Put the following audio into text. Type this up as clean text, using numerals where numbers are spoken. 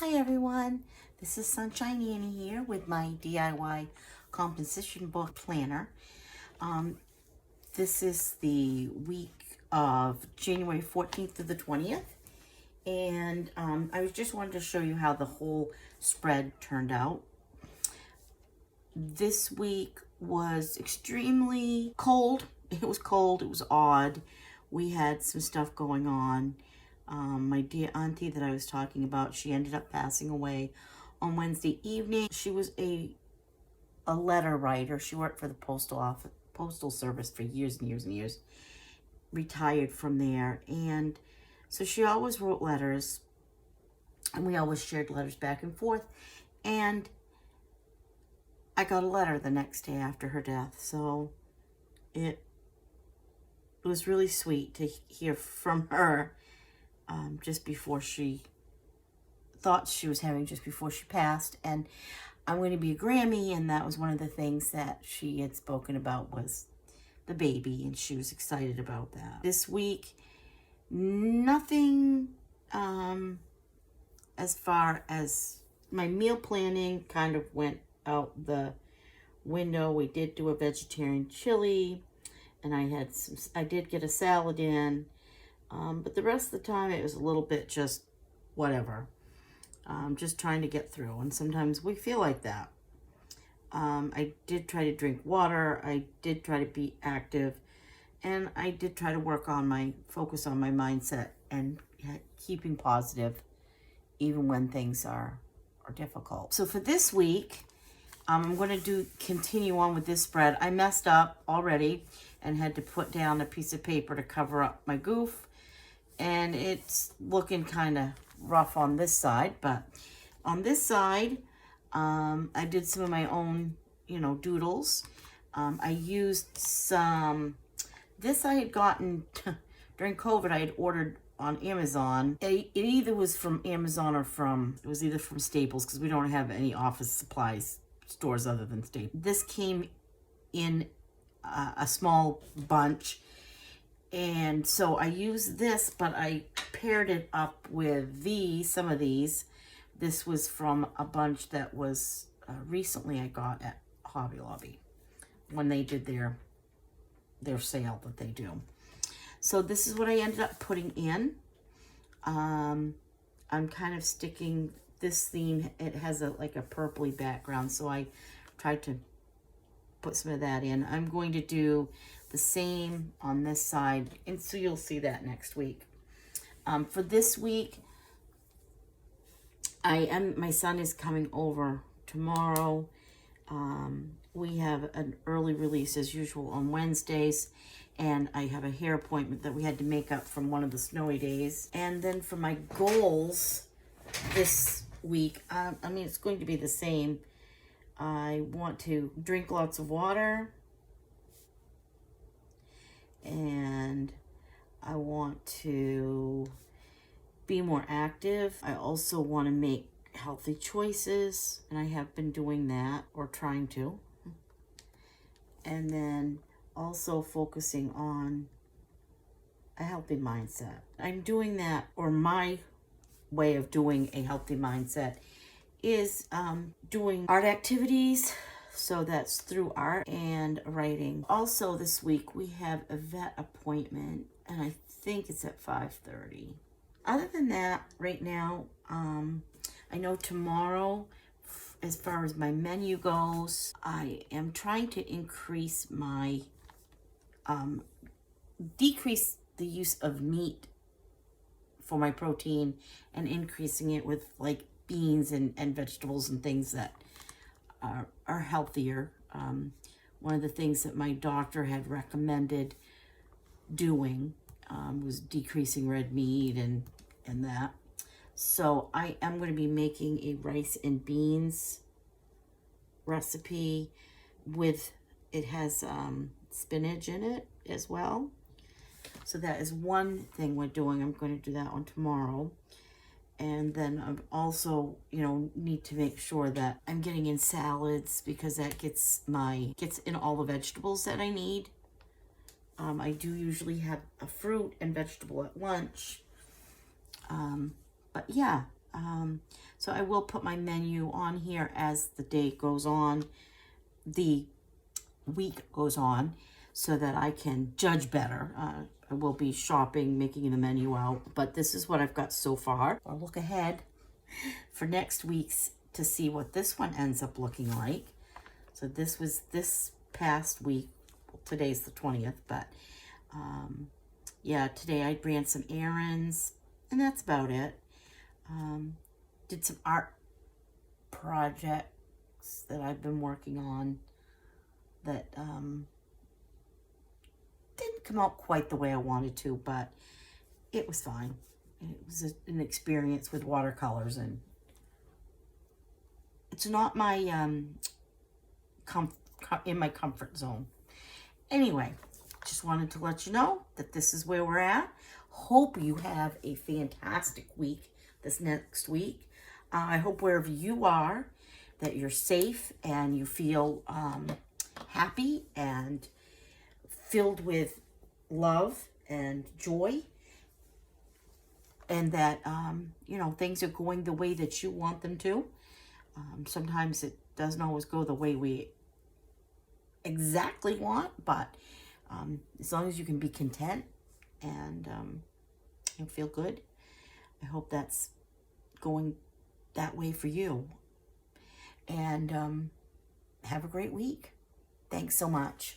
Hi everyone, this is Sunshine Annie here with my DIY composition book planner. This is the week of January 14th to the 20th, and I just wanted to show you how the whole spread turned out. This week was extremely cold. It was cold, it was odd. We had some stuff going on. My dear auntie that I was talking about, she ended up passing away on Wednesday evening. She was a letter writer. She worked for the postal service for years and years and years. Retired from there, and so she always wrote letters, and we always shared letters back and forth. And I got a letter the next day after her death, so it was really sweet to hear from her. Just before she just before she passed. And I'm going to be a Grammy, and that was one of the things that she had spoken about was the baby, and she was excited about that. This week, nothing as far as my meal planning kind of went out the window. We did do a vegetarian chili, and I did get a salad in. But the rest of the time, it was a little bit just whatever. Just trying to get through. And sometimes we feel like that. I did try to drink water. I did try to be active. And I did try to focus on my mindset and keeping positive even when things are difficult. So for this week, I'm going to continue on with this spread. I messed up already and had to put down a piece of paper to cover up my goof. And it's looking kind of rough on this side, but on this side, I did some of my own, doodles. I used this I had gotten during COVID. I had ordered on Amazon. It either was from Amazon or it was either from Staples, because we don't have any office supplies stores other than Staples. This came in a small bunch. And so I used this, but I paired it up with some of these. This was from a bunch that was recently I got at Hobby Lobby when they did their sale that they do. So this is what I ended up putting in. I'm kind of sticking this theme. It has like a purpley background, so I tried to put some of that in. I'm going to do the same on this side, and so you'll see that next week. For this week, my son is coming over tomorrow. We have an early release as usual on Wednesdays, and I have a hair appointment that we had to make up from one of the snowy days. And then for my goals this week, it's going to be the same. I want to drink lots of water, and I want to be more active. I also want to make healthy choices, and I have been doing that, or trying to. And then also focusing on a healthy mindset. I'm doing that, or my way of doing a healthy mindset is doing art activities. So that's through art and writing. Also this week we have a vet appointment, and I think it's at 5:30. Other than that, right now, I know tomorrow, as far as my menu goes, I am trying to increase decrease the use of meat for my protein, and increasing it with like beans and vegetables and things that are healthier. One of the things that my doctor had recommended doing was decreasing red meat and that. So I am going to be making a rice and beans recipe it has spinach in it as well. So that is one thing we're doing. I'm going to do that one tomorrow. And then I'm also, need to make sure that I'm getting in salads, because that gets in all the vegetables that I need. I do usually have a fruit and vegetable at lunch. But yeah, So I will put my menu on here as the day goes on, the week goes on, so that I can judge better. I will be shopping, making the menu out, but this is what I've got so far. I'll look ahead for next week's to see what this one ends up looking like. So this was this past week. Well, today's the 20th, but yeah, today I ran some errands, and that's about it. Did some art projects that I've been working on that didn't come out quite the way I wanted to, but it was fine. It was an experience with watercolors, and it's not my in my comfort zone. Anyway, just wanted to let you know that this is where we're at. Hope you have a fantastic week this next week. I hope wherever you are that you're safe and you feel happy and filled with love and joy, and that you know, things are going the way that you want them to. Sometimes it doesn't always go the way we exactly want, but as long as you can be content and feel good, I hope that's going that way for you. And have a great week. Thanks so much.